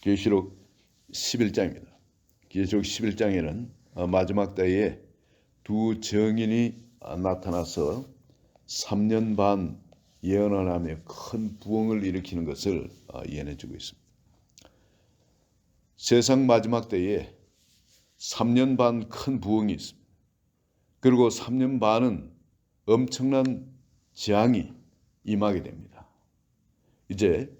계시록 11장입니다. 계시록 11장에는 마지막 때에 두 증인이 나타나서 3년 반 예언을 하며 큰 부흥을 일으키는 것을 예언해주고 있습니다. 세상 마지막 때에 3년 반 큰 부흥이 있습니다. 그리고 3년 반은 엄청난 재앙이 임하게 됩니다. 이제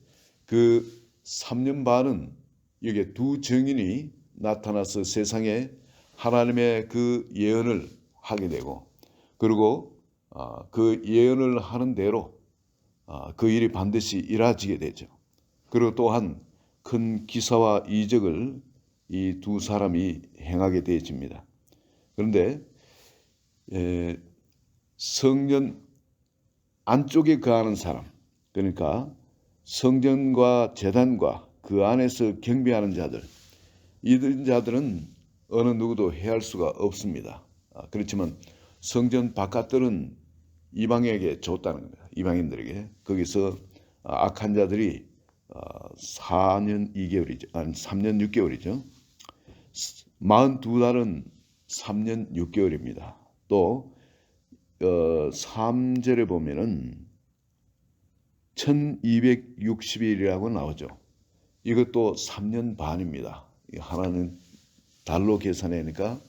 그 3년 반은 여기에 두 증인이 나타나서 세상에 하나님의 그 예언을 하게 되고, 그리고 그 예언을 하는 대로 그 일이 반드시 이루어지게 되죠. 그리고 또한 큰 기사와 이적을 이 두 사람이 행하게 되어집니다. 그런데 성전 안쪽에 거하는 사람, 그러니까 성전과 제단과 그 안에서 경배하는 자들, 이런 자들은 어느 누구도 해할 수가 없습니다. 그렇지만 성전 바깥들은 이방에게 줬다는 겁니다. 이방인들에게. 거기서 악한 자들이 4년 2개월이죠. 아니 3년 6개월이죠. 42달은 3년 6개월입니다. 또 3절에 보면은 1260일이라고 나오죠. 이것도 3년 반입니다. 하나는 달로 계산하니까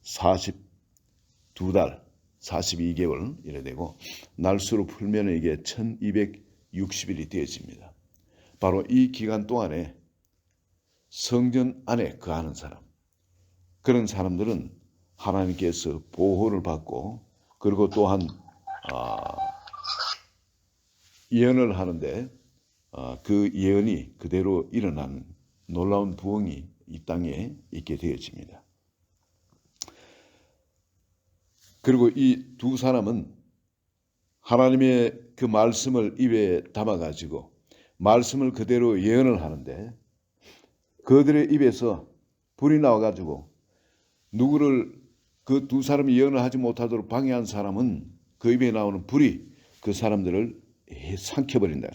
42달, 42개월 이래 되고, 날수로 풀면 이게 1260일이 되어집니다. 바로 이 기간 동안에 성전 안에 거하는 사람, 그런 사람들은 하나님께서 보호를 받고, 그리고 또한 예언을 하는데 그 예언이 그대로 일어나는 놀라운 부흥이 이 땅에 있게 되어집니다. 그리고 이 두 사람은 하나님의 그 말씀을 입에 담아가지고 말씀을 그대로 예언을 하는데, 그들의 입에서 불이 나와가지고 누구를 그 두 사람이 예언을 하지 못하도록 방해한 사람은 그 입에 나오는 불이 그 사람들을 삼켜버린다.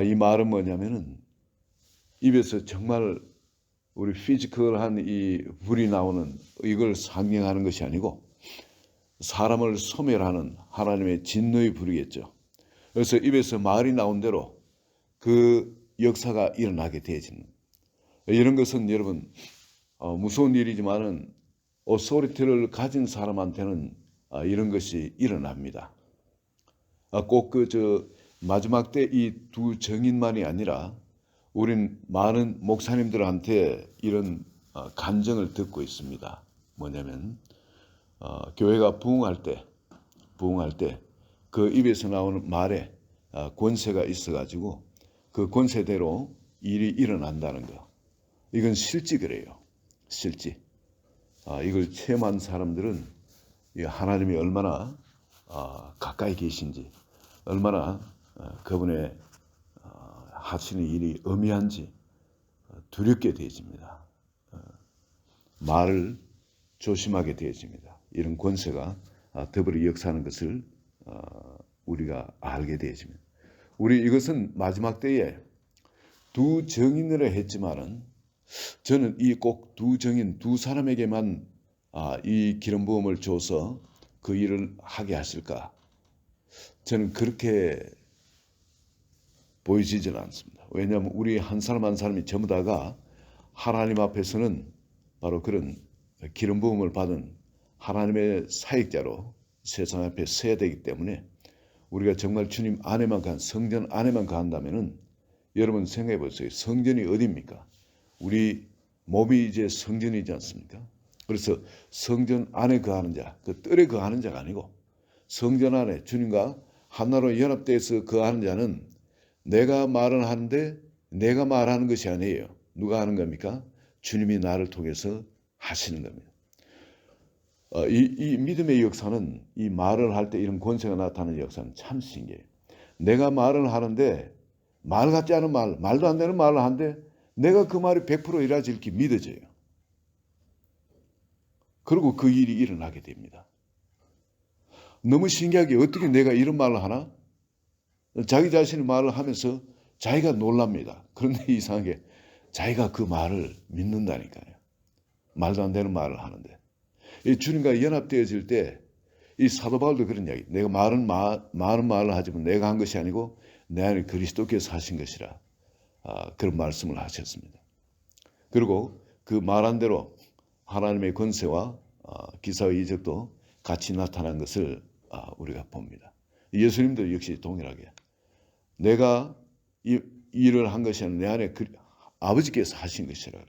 이 말은 뭐냐면은 입에서 정말 우리 피지컬한 이 불이 나오는 이걸 상징하는 것이 아니고 사람을 소멸하는 하나님의 진노의 불이겠죠. 그래서 입에서 말이 나온 대로 그 역사가 일어나게 되어지는, 이런 것은 여러분 무서운 일이지만은 오소리티를 가진 사람한테는 이런 것이 일어납니다. 꼭 마지막 때 이 두 증인만이 아니라 우린 많은 목사님들한테 이런 간증을 듣고 있습니다. 뭐냐면 교회가 부흥할 때 그 입에서 나오는 말에 권세가 있어가지고 그 권세대로 일이 일어난다는 거. 이건 실제 그래요. 실제. 이걸 체험한 사람들은 하나님이 얼마나 가까이 계신지, 얼마나 그분의 하시는 일이 엄미한지 두렵게 되어집니다. 말을 조심하게 되어집니다. 이런 권세가 더불어 역사하는 것을 우리가 알게 되어집니다. 우리 이것은 마지막 때에 두 증인으로 했지만은 저는 이 꼭 두 증인 두 사람에게만 이 기름 부음을 줘서 그 일을 하게 하실까? 저는 그렇게 보이지는 않습니다. 왜냐하면 우리 한 사람 한 사람이 전부 다가 하나님 앞에서는 바로 그런 기름 부음을 받은 하나님의 사역자로 세상 앞에 서야 되기 때문에, 우리가 정말 주님 안에만 성전 안에만 간다면은, 여러분 생각해 보세요. 성전이 어디입니까? 우리 몸이 이제 성전이지 않습니까? 그래서 성전 안에 거하는 자, 그 뜰에 거하는 자가 아니고 성전 안에 주님과 하나로 연합돼서 거하는 자는 내가 말을 하는데 내가 말하는 것이 아니에요. 누가 하는 겁니까? 주님이 나를 통해서 하시는 겁니다. 이 믿음의 역사는, 이 말을 할 때 이런 권세가 나타나는 역사는 참 신기해요. 내가 말을 하는데 말 같지 않은 말도 안 되는 말을 하는데 내가 그 말이 100% 이루어질 게 믿어져요. 그리고 그 일이 일어나게 됩니다. 너무 신기하게 어떻게 내가 이런 말을 하나? 자기 자신의 말을 하면서 자기가 놀랍니다. 그런데 이상하게 자기가 그 말을 믿는다니까요. 말도 안 되는 말을 하는데. 이 주님과 연합되어질 때 이 사도 바울도 그런 이야기. 내가 많은 말을 하지만 내가 한 것이 아니고 내 안에 그리스도께서 하신 것이라. 그런 말씀을 하셨습니다. 그리고 그 말한 대로 하나님의 권세와 기사의 이적도 같이 나타난 것을 우리가 봅니다. 예수님도 역시 동일하게 내가 이 일을 한 것이 아니라 내 안에 아버지께서 하신 것이라.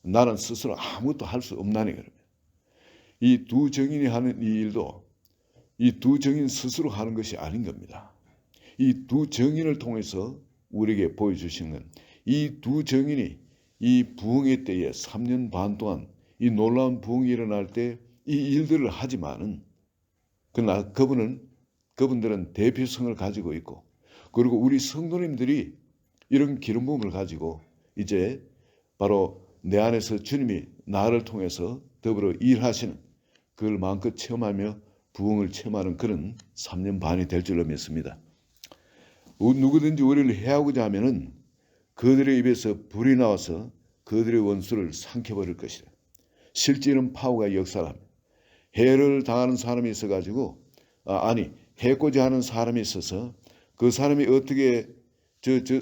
나는 스스로 아무것도 할 수 없나니. 이 두 증인이 하는 이 일도 이 두 증인 스스로 하는 것이 아닌 겁니다. 이 두 증인을 통해서 우리에게 보여주신 건 이 두 증인이 이 부흥의 때에 3년 반 동안 이 놀라운 부흥이 일어날 때 이 일들을 하지만은 그러나 그분들은 대표성을 가지고 있고 그리고 우리 성도님들이 이런 기름 부음을 가지고 이제 바로 내 안에서 주님이 나를 통해서 더불어 일하시는 그걸 마음껏 체험하며 부흥을 체험하는 그런 3년 반이 될 줄로 믿습니다. 누구든지 우리를 해하고자 하면은 그들의 입에서 불이 나와서 그들의 원수를 삼켜버릴 것이라. 실제 이런 파워가 역사를 합니다. 해를 당하는 사람이 있어가지고 해코자 하는 사람이 있어서 그 사람이 어떻게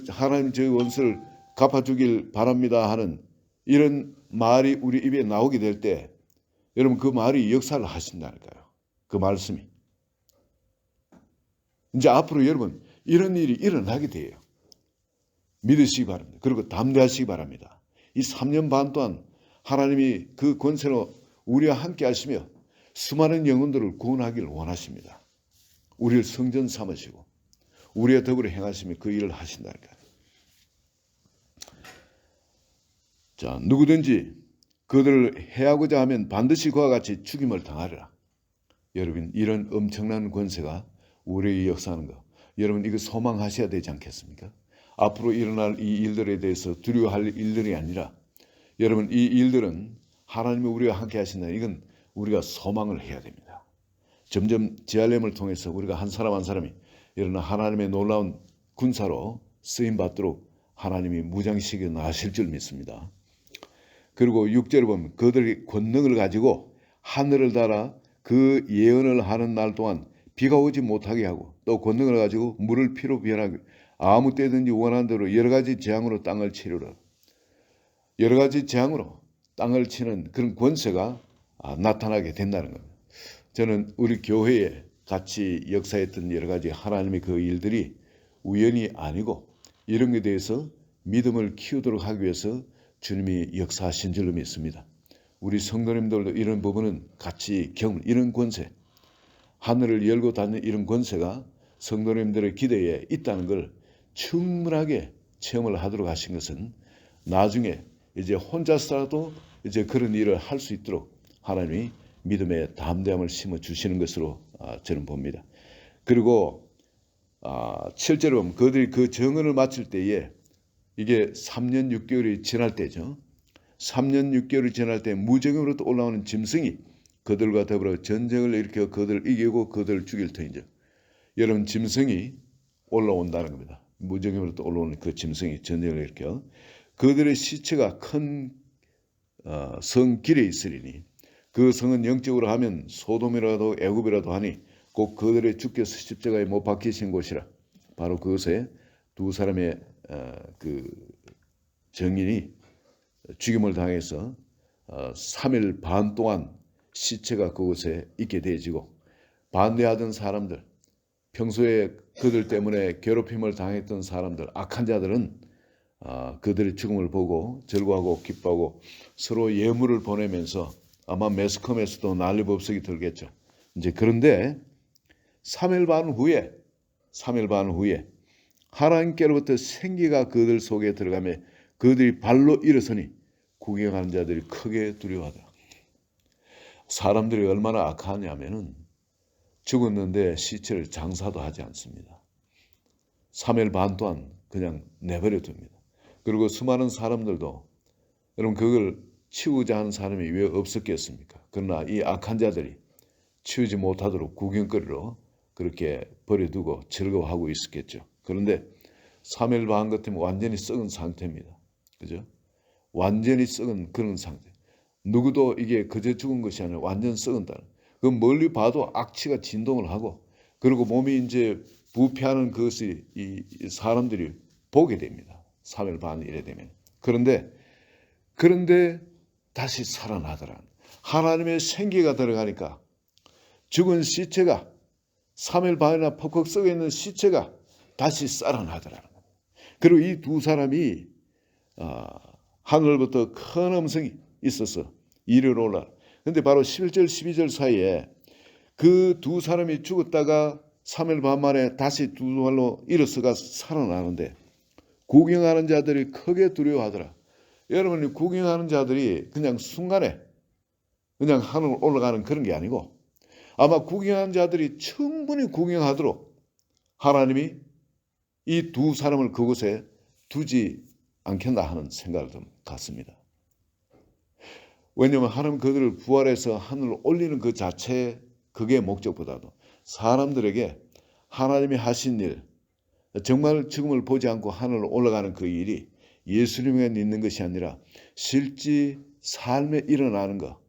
하나님 저 원수를 갚아주길 바랍니다 하는 이런 말이 우리 입에 나오게 될 때 여러분 그 말이 역사를 하신다니까요. 그 말씀이. 이제 앞으로 여러분 이런 일이 일어나게 돼요. 믿으시기 바랍니다. 그리고 담대하시기 바랍니다. 이 3년 반 동안 하나님이 그 권세로 우리와 함께 하시며 수많은 영혼들을 구원하기를 원하십니다. 우리를 성전 삼으시고 우리와 더불어 행하시며 그 일을 하신다니까요. 자, 누구든지 그들을 해하고자 하면 반드시 그와 같이 죽임을 당하리라. 여러분 이런 엄청난 권세가 우리에게 역사하는 거 여러분 이거 소망하셔야 되지 않겠습니까? 앞으로 일어날 이 일들에 대해서 두려워할 일들이 아니라 여러분 이 일들은 하나님이 우리와 함께 하신다. 이건 우리가 소망을 해야 됩니다. 점점 JRM을 통해서 우리가 한 사람 한 사람이 이런 하나님의 놀라운 군사로 쓰임받도록 하나님이 무장시켜 나실 줄 믿습니다. 그리고 6절에 보면 그들이 권능을 가지고 하늘을 달아 그 예언을 하는 날 동안 비가 오지 못하게 하고 또 권능을 가지고 물을 피로 변하게 아무 때든지 원하는 대로 여러 가지 재앙으로 땅을 치르라. 여러 가지 재앙으로 땅을 치는 그런 권세가 나타나게 된다는 겁니다. 저는 우리 교회에 같이 역사했던 여러 가지 하나님의 그 일들이 우연이 아니고 이런 것에 대해서 믿음을 키우도록 하기 위해서 주님이 역사하신 줄로 믿습니다. 우리 성도님들도 이런 부분은 같이 이런 권세, 하늘을 열고 닫는 이런 권세가 성도님들의 기대에 있다는 걸 충분하게 체험을 하도록 하신 것은 나중에 이제 혼자서라도 이제 그런 일을 할 수 있도록 하나님이 믿음의 담대함을 심어 주시는 것으로 저는 봅니다. 그리고 7절에 보면 그들이 그 정언을 마칠 때에 이게 3년 6개월이 지날 때죠. 3년 6개월이 지날 때 무정으로 올라오는 짐승이 그들과 더불어 전쟁을 일으켜 그들을 이기고 그들을 죽일 터인즉. 여러분 짐승이 올라온다는 겁니다. 무정으로 올라오는 그 짐승이 전쟁을 일으켜 그들의 시체가 큰 성길에 있으리니 그 성은 영적으로 하면 소돔이라도 애굽이라도 하니 곧 그들의 주께서 십자가에 못 박히신 곳이라. 바로 그것에 두 사람의 그 정인이 죽임을 당해서 3일 반 동안 시체가 그곳에 있게 되어지고 반대하던 사람들, 평소에 그들 때문에 괴롭힘을 당했던 사람들, 악한 자들은 그들의 죽음을 보고 절구하고 기뻐하고 서로 예물을 보내면서 아마 매스컴에서도 난리법석이 들겠죠. 이제 그런데 3일 반 후에 하나님께로부터 생기가 그들 속에 들어가며 그들이 발로 일어서니 구경하는 자들이 크게 두려워하더라. 사람들이 얼마나 악하냐면은 죽었는데 시체를 장사도 하지 않습니다. 3일 반 동안 그냥 내버려 둡니다. 그리고 수많은 사람들도 여러분 그걸 치우자 하는 사람이 왜 없었겠습니까? 그러나 이 악한 자들이 치우지 못하도록 구경거리로 그렇게 버려두고 즐거워하고 있었겠죠. 그런데 3일 반 같으면 완전히 썩은 상태입니다. 그죠? 완전히 썩은 그런 상태. 누구도 이게 그저 죽은 것이 아니라 완전 썩은다. 그 멀리 봐도 악취가 진동을 하고, 그리고 몸이 이제 부패하는 것이 이 사람들이 보게 됩니다. 3일 반 이래 되면. 그런데 다시 살아나더라. 하나님의 생기가 들어가니까 죽은 시체가 3일 반이나 퍽퍽 썩어 있는 시체가 다시 살아나더라는 거예요. 그리고 이 두 사람이 하늘부터 큰 음성이 있어서 이리로 올라. 근데 바로 11절 12절 사이에 그 두 사람이 죽었다가 3일 반 만에 다시 두 발로 일어서가 살아나는데 구경하는 자들이 크게 두려워하더라. 여러분이 구경하는 자들이 그냥 순간에 그냥 하늘 올라가는 그런 게 아니고, 아마 구경하는 자들이 충분히 구경하도록 하나님이 이 두 사람을 그곳에 두지 않겠나 하는 생각을 좀 갖습니다. 왜냐하면 하나님 그들을 부활해서 하늘로 올리는 그 자체, 그게 목적보다도 사람들에게 하나님이 하신 일, 정말 죽음을 보지 않고 하늘로 올라가는 그 일이 예수님에 있는 것이 아니라 실제 삶에 일어나는 것,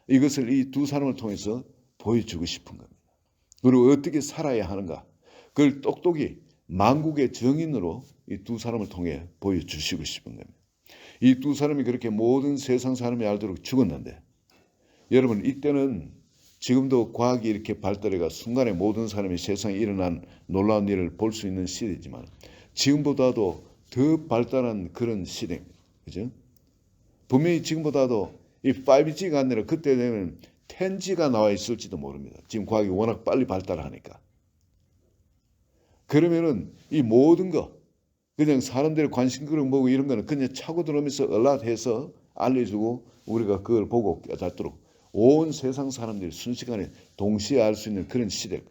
이것을 이 두 사람을 통해서 보여주고 싶은 겁니다. 그리고 어떻게 살아야 하는가, 그걸 똑똑히 만국의 정인으로 이 두 사람을 통해 보여주시고 싶은 겁니다. 이 두 사람이 그렇게 모든 세상 사람이 알도록 죽었는데, 여러분 이때는 지금도 과학이 이렇게 발달해가 순간에 모든 사람이 세상에 일어난 놀라운 일을 볼 수 있는 시대지만 지금보다도 더 발달한 그런 시대입니다. 그죠? 분명히 지금보다도 이 5G가 아니라 그때 되면 10G가 나와 있을지도 모릅니다. 지금 과학이 워낙 빨리 발달하니까. 그러면은 이 모든 거 그냥 사람들의 관심그릇 보고 이런 거는 그냥 차고 들어오면서 얼라해서 알려주고 우리가 그걸 보고 깨닫도록 온 세상 사람들이 순식간에 동시에 알 수 있는 그런 시대.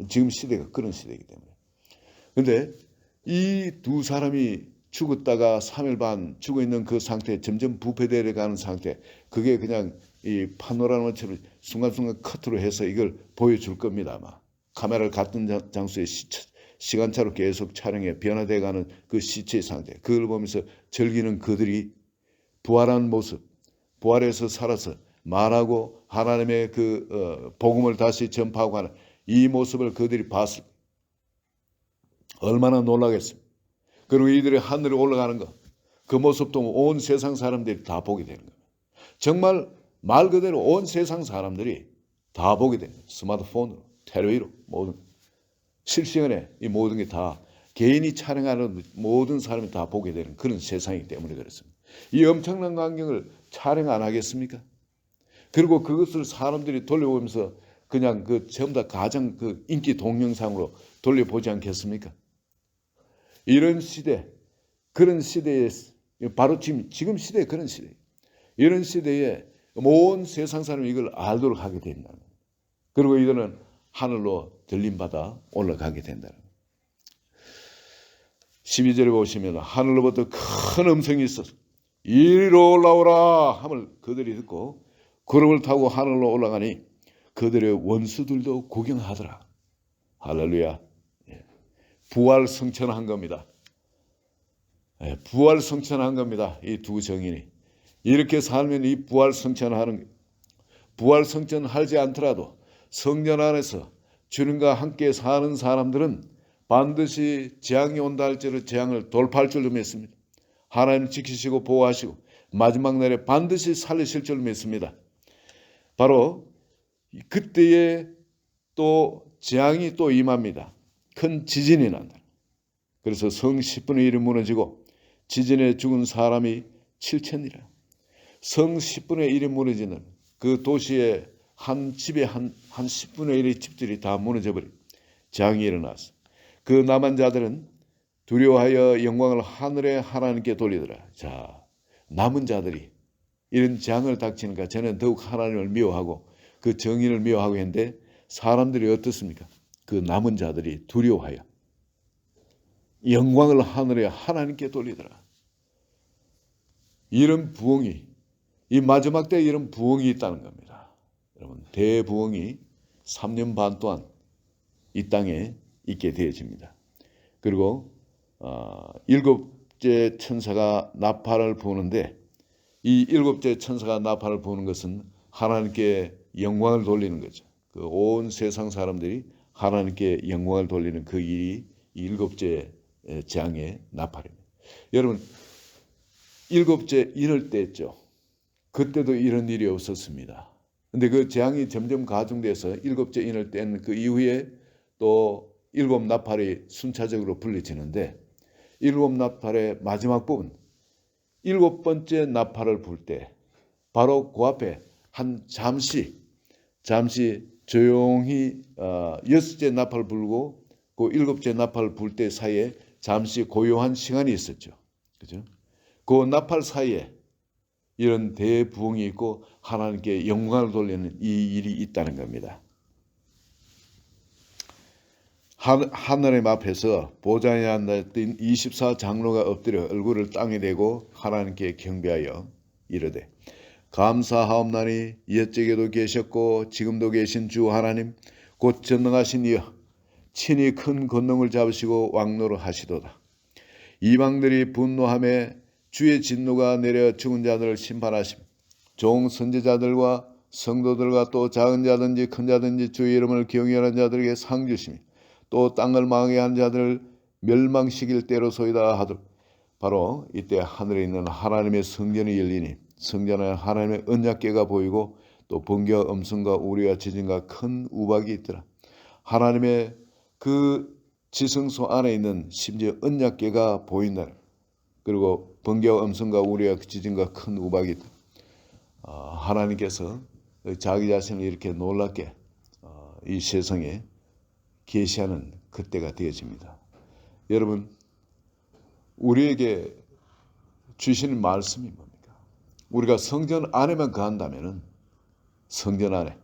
지금 시대가 그런 시대이기 때문에. 그런데 이 두 사람이 죽었다가 3일 반 죽어 있는 그 상태, 점점 부패되어 가는 상태, 그게 그냥 이 파노라마처럼 순간순간 커트로 해서 이걸 보여줄 겁니다. 아마 카메라를 같은 장소에 시간차로 계속 촬영해 변화되어 가는 그 시체의 상태, 그걸 보면서 즐기는 그들이 부활한 모습, 부활해서 살아서 말하고 하나님의 그 복음을 다시 전파하고 하는 이 모습을 그들이 봤을 얼마나 놀라겠습니까? 그리고 이들이 하늘에 올라가는 것, 그 모습도 온 세상 사람들이 다 보게 되는 겁니다. 정말 말 그대로 온 세상 사람들이 다 보게 되는 거예요. 스마트폰으로, 테레비로, 모든 실시간에 이 모든 게 다 개인이 촬영하는 모든 사람이 다 보게 되는 그런 세상이기 때문에 그렇습니다. 이 엄청난 광경을 촬영 안 하겠습니까? 그리고 그것을 사람들이 돌려보면서 그냥 그 전부 다 가장 그 인기 동영상으로 돌려보지 않겠습니까? 이런 시대, 그런 시대에 바로 지금 시대에 그런 시대, 이런 시대에 온 세상 사람이 이걸 알도록 하게 된다. 그리고 이들은 하늘로 들림받아 올라가게 된다. 12절에 보시면 하늘로부터 큰 음성이 있어서 이리로 올라오라 함을 그들이 듣고 구름을 타고 하늘로 올라가니 그들의 원수들도 구경하더라. 할렐루야. 부활 성천한 겁니다. 부활 성천한 겁니다. 이 두 정인이 이렇게 살면 이 부활 성천하는, 부활 성천하지 않더라도 성전 안에서 주님과 함께 사는 사람들은 반드시 재앙이 온다 할지라도 재앙을 돌파할 줄로 믿습니다. 하나님 지키시고 보호하시고 마지막 날에 반드시 살리실 줄로 믿습니다. 바로 그때에 또 재앙이 또 임합니다. 큰 지진이 난다. 그래서 성 10분의 1이 무너지고 지진에 죽은 사람이 7천이라. 성 10분의 1이 무너지는 그 도시의 한 집에 한 10분의 1의 집들이 다 무너져버린 재앙이 일어났어. 그 남은 자들은 두려워하여 영광을 하늘의 하나님께 돌리더라. 자, 남은 자들이 이런 재앙을 닥치니까 저는 더욱 하나님을 미워하고 그 정의를 미워하고 했는데 사람들이 어떻습니까? 그 남은 자들이 두려워하여 영광을 하늘의 하나님께 돌리더라. 이런 부흥이, 이 마지막 때에 이런 부흥이 있다는 겁니다. 여러분, 대부흥이 3년 반 동안 이 땅에 있게 되어집니다. 그리고 일곱째 천사가 나팔을 부는데 이 일곱째 천사가 나팔을 부는 것은 하나님께 영광을 돌리는 거죠. 그 온 세상 사람들이 하나님께 영광을 돌리는 그 일이 일곱째 장의 나팔입니다. 여러분, 일곱째 인을 뗐죠. 그때도 이런 일이 없었습니다. 근데 그 재앙이 점점 가중돼서 일곱째 인을 뗀 그 이후에 또 일곱 나팔이 순차적으로 불려지는데 일곱 나팔의 마지막 부분, 일곱 번째 나팔을 불 때 바로 그 앞에 잠시 조용히 여섯째 나팔을 불고 그 일곱째 나팔을 불 때 사이에 잠시 고요한 시간이 있었죠. 그죠? 그 나팔 사이에 이런 대부흥이 있고 하나님께 영광을 돌리는 이 일이 있다는 겁니다. 하나님 앞에서 보좌에 앉았던 24장로가 엎드려 얼굴을 땅에 대고 하나님께 경배하여 이르되 감사하옵나니 옛적에도 계셨고 지금도 계신 주 하나님 곧 전능하신 이여 친히 큰 권능을 잡으시고 왕노를 하시도다. 이방들이 분노하며 주의 진노가 내려 죽은 자들을 심판하심 종 선지자들과 성도들과 또 작은 자든지 큰 자든지 주의 이름을 경외하는 자들에게 상 주시며 또 땅을 망하게 한 자들을 멸망시킬 때로소이다 하도록 바로 이때 하늘에 있는 하나님의 성전이 열리니 성전에 하나님의 언약궤가 보이고 또 번개와 음성과 우리와 지진과 큰 우박이 있더라. 하나님의 그 지성소 안에 있는 심지어 언약궤가 보인다. 그리고 번개와 음성과 우리와 지진과 큰 우박이 있더라. 하나님께서 자기 자신을 이렇게 놀랍게 이 세상에 계시하는 그때가 되어집니다. 여러분, 우리에게 주시는 말씀이 뭡니까? 우리가 성전 안에만 거한다면 성전 안에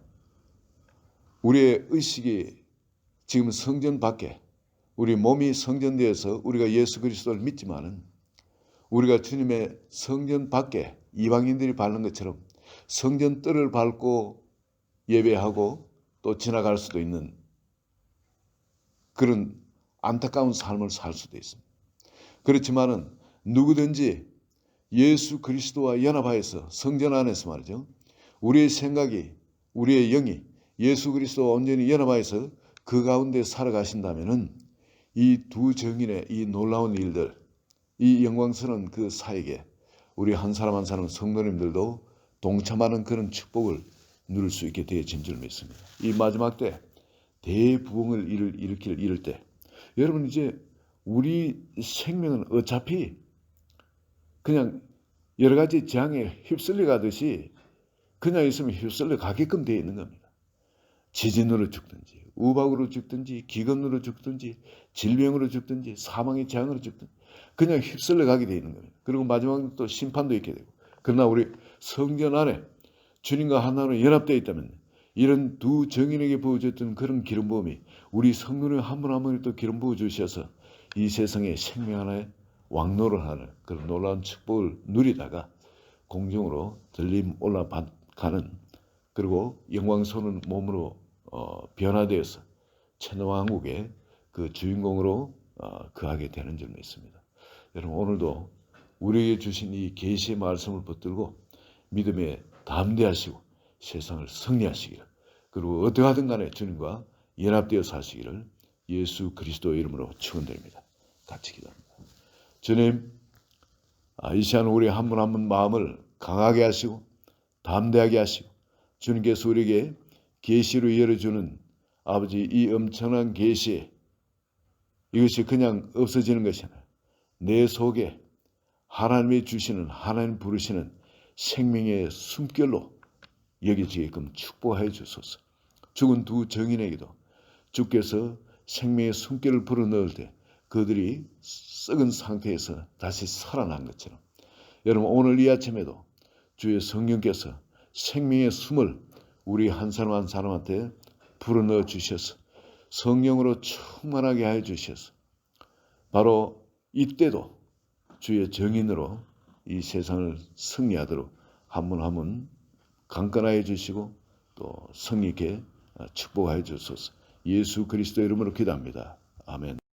우리의 의식이 지금 성전 밖에 우리 몸이 성전되어서 우리가 예수 그리스도를 믿지만은 우리가 주님의 성전 밖에 이방인들이 밟는 것처럼 성전 뜰을 밟고 예배하고 또 지나갈 수도 있는 그런 안타까운 삶을 살 수도 있습니다. 그렇지만은 누구든지 예수 그리스도와 연합하여서 성전 안에서 말이죠. 우리의 생각이 우리의 영이 예수 그리스도와 온전히 연합하여서 그 가운데 살아가신다면은 이 두 정인의 이 놀라운 일들, 이 영광스러운 그 사역에 우리 한 사람 한 사람 성도님들도 동참하는 그런 축복을 누릴 수 있게 되어진 줄 믿습니다. 이 마지막 때 대부흥을 이룰 때 여러분 이제 우리 생명은 어차피 그냥 여러 가지 재앙에 휩쓸려 가듯이 그냥 있으면 휩쓸려 가게끔 되어 있는 겁니다. 지진으로 죽든지 우박으로 죽든지 기근으로 죽든지 질병으로 죽든지 사망의 재앙으로 죽든지 그냥 휩쓸려 가게 되어 있는 겁니다. 그리고 마지막에 또 심판도 있게 되고 그러나 우리 성전 안에 주님과 하나로 연합되어 있다면 이런 두 정인에게 부어줬던 그런 기름 부음이 우리 성도님 한 분 한 분이 또 기름 부어 주셔서 이 세상에 생명 하나의 왕노를 하는 그런 놀라운 축복을 누리다가 공중으로 들림 올라가는 그리고 영광스러운 몸으로 변화되어서 천하왕국의 그 주인공으로 거하게 되는 줄 믿습니다. 여러분 오늘도 우리에게 주신 이 계시의 말씀을 붙들고 믿음에 담대하시고 세상을 승리하시기를 그리고 어떠하든 간에 주님과 연합되어 사시기를 예수 그리스도의 이름으로 축원드립니다. 같이 기도합니다. 주님, 이 시간 우리 한 분 한 분 마음을 강하게 하시고 담대하게 하시고 주님께서 우리에게 계시로 열어주는 아버지 이 엄청난 계시 이것이 그냥 없어지는 것이 아니라 내 속에 하나님이 주시는 하나님 부르시는 생명의 숨결로 여겨지게끔 축복하여 주소서. 죽은 두 정인에게도 주께서 생명의 숨결을 불어넣을 때 그들이 썩은 상태에서 다시 살아난 것처럼 여러분 오늘 이 아침에도 주의 성령께서 생명의 숨을 우리 한 사람 한 사람한테 불어넣어 주셔서 성령으로 충만하게 하여 주셔서 바로 이때도 주의 정인으로 이 세상을 승리하도록 한 분 한 분 강건하여 주시고 또 성리 있게 축복하여 주소서. 예수 그리스도 이름으로 기도합니다. 아멘.